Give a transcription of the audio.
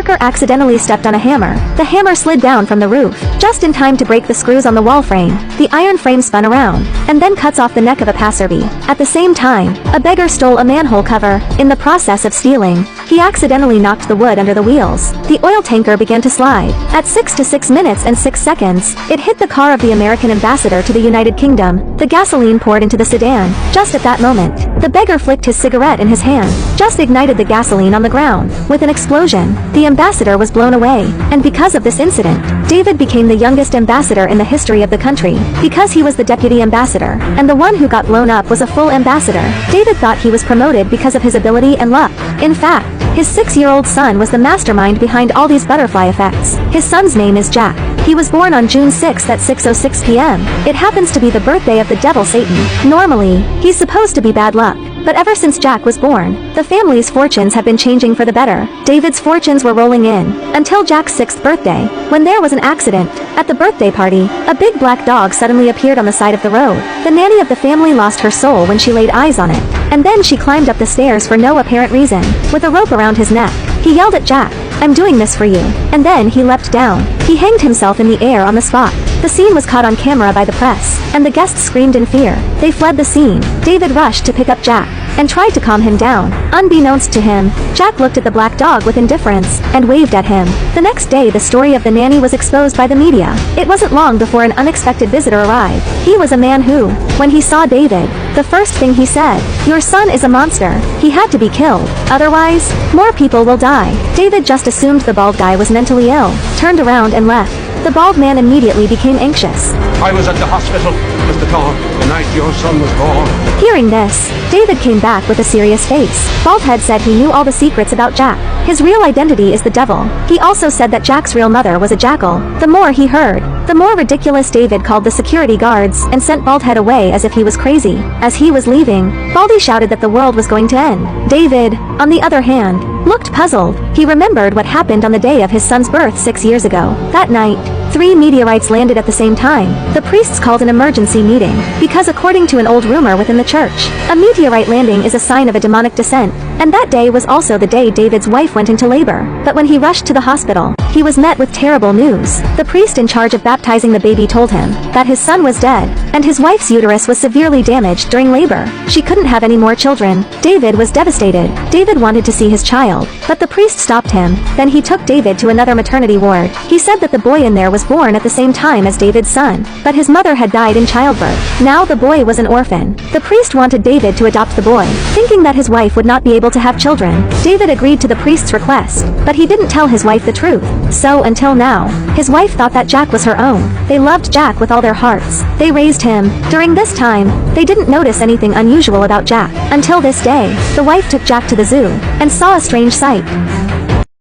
worker accidentally stepped on a hammer. The hammer slid down from the roof, just in time to break the screws on the wall frame. The iron frame spun around, and then cuts off the neck of a passerby. At the same time, a beggar stole a manhole cover. In the process of stealing, he accidentally knocked the wood under the wheels. The oil tanker began to slide. At 6 minutes and 6 seconds, it hit the car of the American ambassador to the United Kingdom. The gasoline poured into the sedan. Just at that moment, the beggar flicked his cigarette in his hand, just ignited the gasoline on the ground. With an explosion, the ambassador was blown away, and because of this incident, David became the youngest ambassador in the history of the country, because he was the deputy ambassador, and the one who got blown up was a full ambassador. David thought he was promoted because of his ability and luck. In fact, his 6-year-old son was the mastermind behind all these butterfly effects. His son's name is Jack. He was born on June 6 at 6:06 p.m. It happens to be the birthday of the devil Satan. Normally, he's supposed to be bad luck. But ever since Jack was born, the family's fortunes have been changing for the better. David's fortunes were rolling in, until Jack's 6th birthday, when there was an accident. At the birthday party, a big black dog suddenly appeared on the side of the road. The nanny of the family lost her soul when she laid eyes on it, and then she climbed up the stairs for no apparent reason, with a rope around his neck. He yelled at Jack, "I'm doing this for you," and then he leapt down. He hanged himself in the air on the spot. The scene was caught on camera by the press, and the guests screamed in fear. They fled the scene. David rushed to pick up Jack, and tried to calm him down. Unbeknownst to him, Jack looked at the black dog with indifference, and waved at him. The next day the story of the nanny was exposed by the media. It wasn't long before an unexpected visitor arrived. He was a man who, when he saw David, the first thing he said, "Your son is a monster. He had to be killed. Otherwise, more people will die." David just assumed the bald guy was mentally ill, turned around and left. The bald man immediately became anxious. "I was at the hospital, Mr. Thorne, the night your son was born." Hearing this, David came back with a serious face. Baldhead said he knew all the secrets about Jack. His real identity is the devil. He also said that Jack's real mother was a jackal. The more he heard, the more ridiculous. David called the security guards and sent Baldhead away as if he was crazy. As he was leaving, Baldy shouted that the world was going to end. David, on the other hand, looked puzzled. He remembered what happened on the day of his son's birth 6 years ago. That night, 3 meteorites landed at the same time. The priests called an emergency meeting, because according to an old rumor within the church, a meteorite landing is a sign of a demonic descent. And that day was also the day David's wife went into labor. But when he rushed to the hospital, he was met with terrible news. The priest in charge of baptizing the baby told him that his son was dead, and his wife's uterus was severely damaged during labor. She couldn't have any more children. David was devastated. David wanted to see his child, but the priest stopped him. Then he took David to another maternity ward. He said that the boy in there was born at the same time as David's son, but his mother had died in childbirth. Now the boy was an orphan. The priest wanted David to adopt the boy, thinking that his wife would not be able to have children. David agreed to the priest's request, but he didn't tell his wife the truth. So until now, his wife thought that Jack was her own. They loved Jack with all their hearts. They raised him. During this time, they didn't notice anything unusual about Jack. Until this day, the wife took Jack to the zoo, and saw a strange sight.